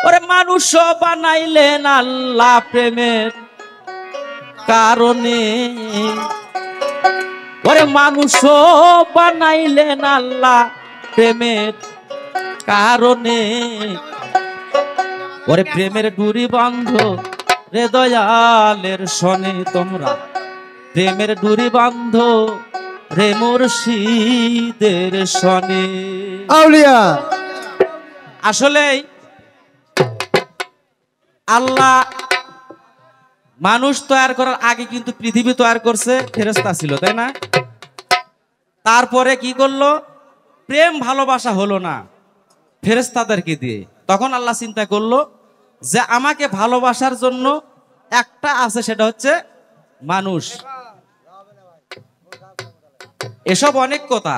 ওরে মানুষ বানাইলেন আল্লাহ প্রেমের কারণে, ওরে মানুষ বানাইলেন আল্লাহ প্রেমের কারণে। ওরে প্রেমের ডুরি বান্ধ রে দয়ালের সনে, তোমরা প্রেমের ডুরি বান্ধ রে মুর্শিদের সনে। আউলিয়া আসলে আল্লাহ মানুষ তৈরি করার আগে কিন্তু পৃথিবী তৈরি করছে, ফেরেশতা ছিল, তাই না? তারপরে কি করলো? প্রেম ভালোবাসা হলো না ফেরেশতাদেরকে দিয়ে। তখন আল্লাহ চিন্তা করলো যে আমাকে ভালোবাসার জন্য একটা আছে, সেটা হচ্ছে মানুষ। এসব অনেক কথা।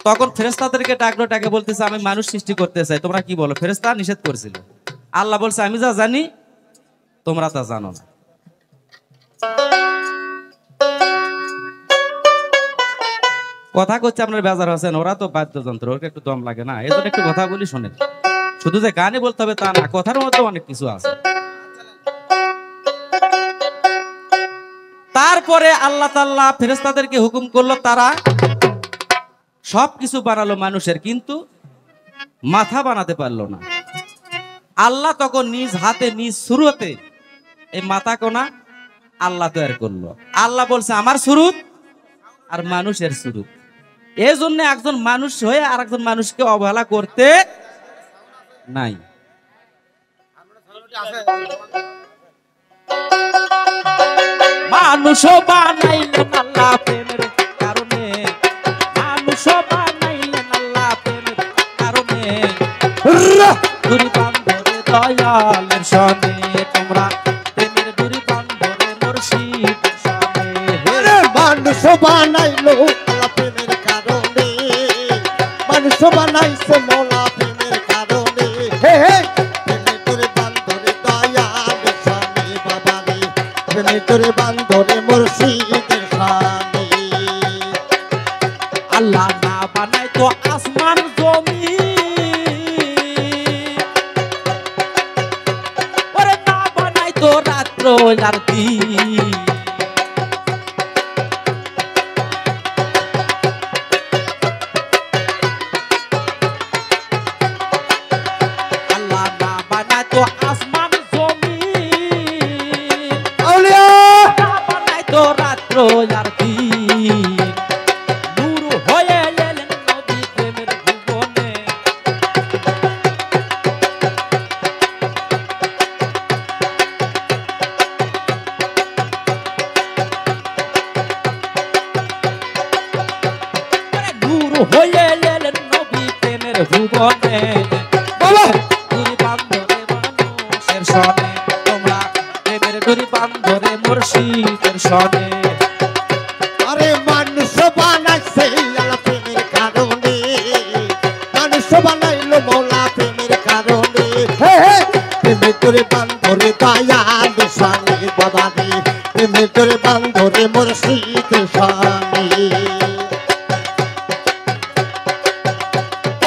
তখন ফেরেশতাদেরকে ডাকলো, ডাকে বলতেছে আমি মানুষ সৃষ্টি করতে চাই, তোমরা কি বলো? ফেরেশতা নিষেধ করেছিল। আল্লাহ বলছে আমি যা জানি তোমরা তা জানো না। কথা করছে আপনার বেজার হচ্ছেন, ওরা তো বাদ্যযন্ত্র, ওরা একটু দম লাগে না, এই জন্য একটু কথা বলি শোনেন। শুধু যে গানে বলতে হবে তা না, কথার মধ্যে অনেক কিছু আছে। তারপরে আল্লাহ তাআলা ফেরেশতাদেরকে হুকুম করলো, তারা সবকিছু বানালো মানুষের, কিন্তু মাথা বানাতে পারলো না। আল্লাহ তখন নিজ হাতে নিজ সুরতে এই মাথা কোনা আল্লাহ তৈরি করলো। আল্লাহ বলছে আমার সুরত আর মানুষের সুরত। এই জন্য একজন মানুষ হয়ে আর একজন মানুষকে অবহেলা করতে নাই। মানুষ বানাইলেন আল্লাহ প্রেমের কারণে, মানুষ বানাইলেন আল্লাহ প্রেমের কারণে। ডুরি বান্ধরে দয়ালের সনে, তোমরা প্রেমের ডুরি বান্ধরে মুর্শিদের সনে। মানুষ বানাইলো আল্লাহ প্রেমের কারণে, মানুষ বানাইছে মৌলা প্রেমের কারণে। হে হে প্রেমের ডুরি বান্ধরে দয়ালের সনে, বাবা রে প্রেমের ডুরি বান্ধরে মুর্শিদের সনে। আল্লাহ না বানাই তো আসমান জমি, ওরে না বানাই তো রাত্র আর দিন। আল্লাহ না বানাই তো আসমান জমি, আউলিয়া না বানাই তো রাত্র আর দিন। নূর হয়ে এলেন নবী প্রেমের ভুবনে, নূর হয়ে এলেন নবী প্রেমের ভুবনে। বাবা ডুরি বান্ধরে মানুষের সনে, তোমরা প্রেমের ডুরি বান্ধরে মুর্শিদের সনে। আরে মানুষ বানাইছে আল্লাহ প্রেমের কারণে, মানুষ বানাইলো মৌলা প্রেমের কারণে। হে হে প্রেমের তোরে বান্ধরে দয়ালের সনে, বাবা রে প্রেমের তোরে বান্ধরে মুর্শিদের সনে।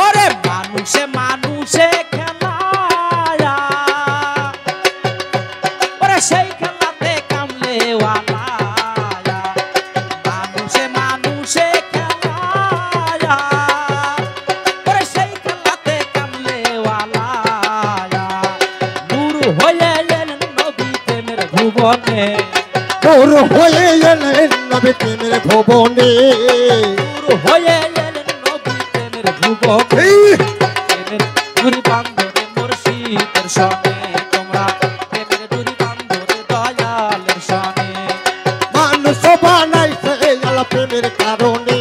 ওরে মানুষে মানুষে খেলায়া, ওরে সেই খেলাতে কামলে ওয়ালায়া। মানুষে মানুষে খেলায়া, ওরে সেই খেলাতে কামলে ওয়ালায়া। নূর হয়ে এলেন নবী প্রেমের ভুবনে, নূর হয়ে এলেন নবী প্রেমের ভুবনে। নূর হয়ে এলেন নবী প্রেমের ভুবনে। প্রেমের ডুরি বান্ধরে মুর্শিদের সনে, তোমরা প্রেমের ডুরি বান্ধরে দয়ালের সনে। মানুষ বানাইছে আল্লাহ প্রেমের কারণে,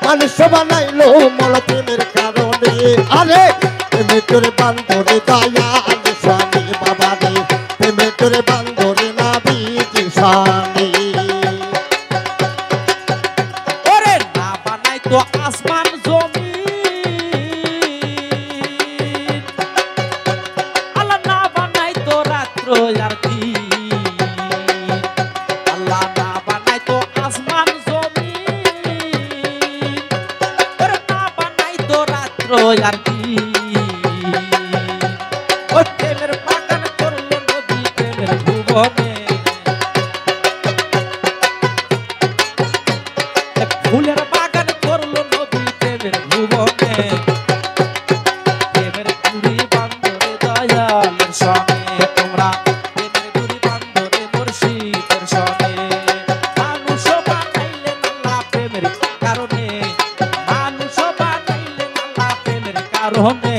মানুষ বানাইলো মৌলা প্রেমের কারণে। আরে প্রেমের তোরে বান্ধরে দয়ালের সনে, বাবা রে প্রেমের তোরে বান্ধরে নবীজির সনে। ওরে না বানাই তো আসমান জমি, আল্লাহ না বানাই তো রাত্র আর দিন। আল্লাহ না বানাই তো আসমান জমি, ওরে না বানাই তো রাত্র আর দিন। ভুবনে ফুলের বাগান করলো নবী প্রেমের ভুবনে প্রেমের গুড়ি বান্দরে দয়ালের সঙ্গে তোমরা প্রেমের গুড়ি বান্দরে মুর্শিদের সঙ্গে মানুষ বানাইলেন আল্লাহ প্রেমের কারণে মানুষ বানাইলেন আল্লাহ প্রেমের কারণে